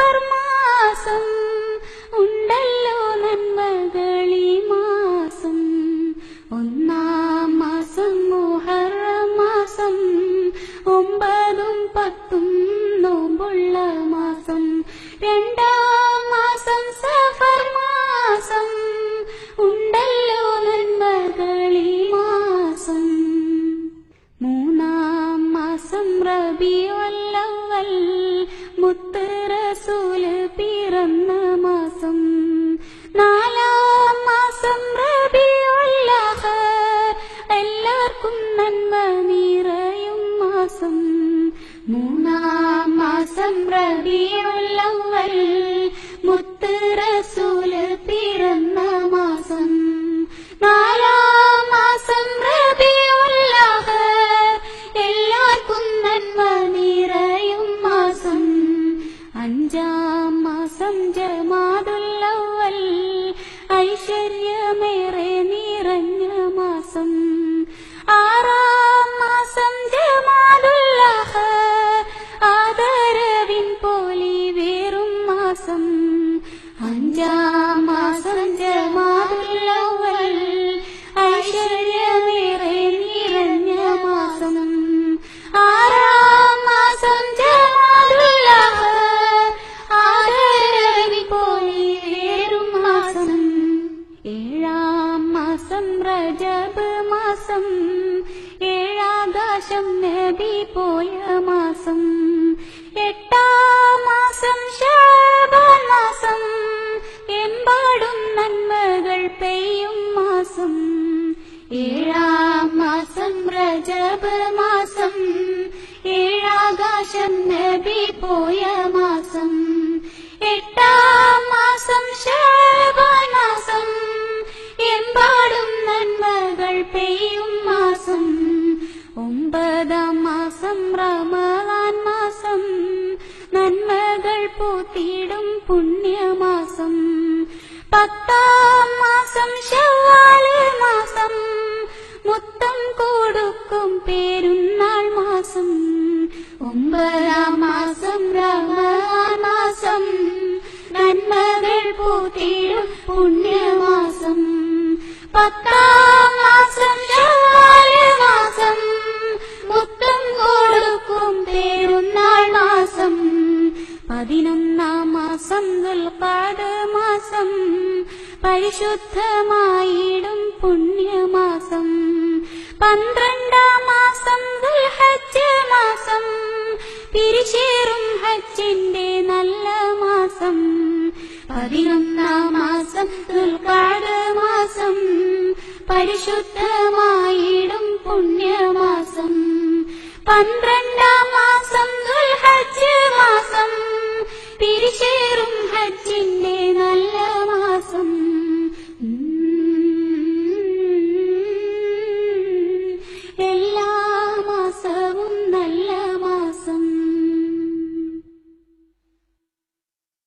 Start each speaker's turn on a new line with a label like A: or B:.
A: സഫർ മാസം ഉണ്ടല്ലോ നന്മകളീ മാസം. ഒന്നാം മാസം മുഹറം മാസം, 9ഉം 10ഉം നോമ്പുള്ള മാസം. രണ്ടാം മാസം സഫർ മാസം ഉണ്ടല്ലോ നന്മകളീ മാസം. മൂന്നാം മാസം റബീഉൽ അവ്വൽ, മുത്ത് റസൂല് പിറന്ന മാസം. നാലാം മാസം റബീഉൽ ആഖിർ, എല്ലാവർക്കും നന്മ നിറയും മാസം. മൂന്നാം മാസം റബീഉൽ അവ്വൽ, മുത്ത് റസൂല് പിറന്ന മാസം. നാലാം മാസം റബീഉൽ ആഖിർ, എല്ലാവർക്കും നന്മ നിറയും മാസം. അഞ്ചാം മാസം ജമാദുൽ അവ്വൽ, ഐശ്വര്യമേറെ നിറഞ്ഞ മാസം. ആറാം മാസം ജമാദുൽ ആഖിർ, ആദരവിൻ പൊലിവേറും മാസം. അഞ്ചാം മാസം ജമാദുൽ അവ്വൽ, ഐശ്വര്യമേറെ നിറഞ്ഞ മാസം. ആറാം മാസം ജമാദുൽ ആഖിർ, ആദരവിൻ പൊലിവേറും മാസം. ഏഴാം മാസം റജബ് മാസം, ഏഴാകാശം നബി പോയ മാസം. എട്ടാം മാസം ശഅബാൻ മാസം, എമ്പാടും നന്മകൾ പെയ്യും മാസം. ഏഴാം മാസം റജബ് മാസം, ഏഴാകാശം നബി പോയ മാസം. എട്ടാം മാസം ശഅബാൻ മാസം, എമ്പാടും നന്മകൾ പെയ്യും മാസം. ഒമ്പതാം മാസം റമളാൻ മാസം, നന്മകൾ പൂത്തിടും പുണ്യമാസം. പത്താം മാസം ശവ്വാൽ മാസം, മുത്തം കൊടുക്കും പെരുന്നാൾ മാസം. ഒമ്പതാം മാസം റമളാൻ മാസം, നന്മകൾ പൂത്തിടും പുണ്യമാസം. പത്താം മാസം ശവ്വാൽ മാസം, മുത്തം കൊടുക്കും പെരുന്നാൾ മാസം. 11ആം മാസം ദുൽഖഅദ മാസം, പരിശുദ്ധമായിടും പുണ്യമാസം. 12ആം മാസം ദുൽഹജ്ജ് മാസം, പിരിശേറും ഹജ്ജിന്റെ നല്ല മാസം. 11ആം മാസം ദുൽഖഅദ മാസം, പരിശുദ്ധമായിടും പുണ്യമാസം. 12ആം മാസം ദുൽഹജ്ജ് മാസം, പിരിശേറും ഹജ്ജിന്റെ